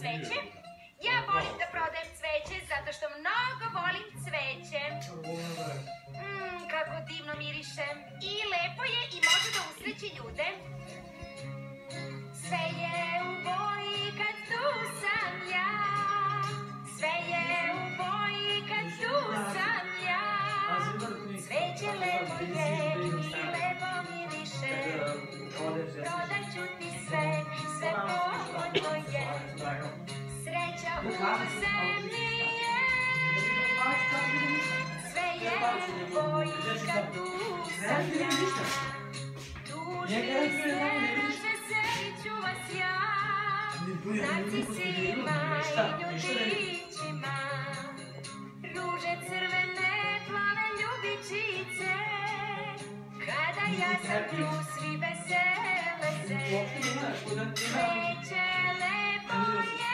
cveće. Ja volim da prodajem cveće zato što mnogo volim cveće. Kako divno miriše. I lepo je i može da usreći ljude. Sve je u boji kad tu sam ja. Sve je u boji kad tu sam ja. Cveće lepo je i lepo miriše. Prodat ću ti sve, sve povoljno je. Sreća u zemlji je. Sve je u boji kad tu sam ja. Duši se, veseliću vas ja. Narcisima i ljubićima. Ruže crvene, plave ljubičice. Kada ja sam tu, svi vesele se. Cveće lepo je.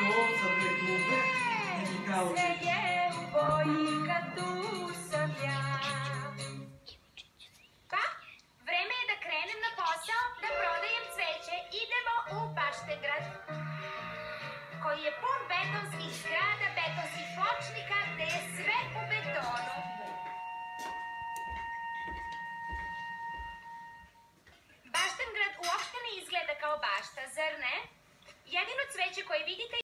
Sve je u boji kad tu sam ja. Pa, vreme je da krenem na posao da prodajem cveće. Idemo u Baštengrad, koji je pun betonskih zgrada, betonskih pločnika, gde je sve u betonu. Baštengrad uopšte ne izgleda kao bašta, zar ne? Jedino cveće koje vidite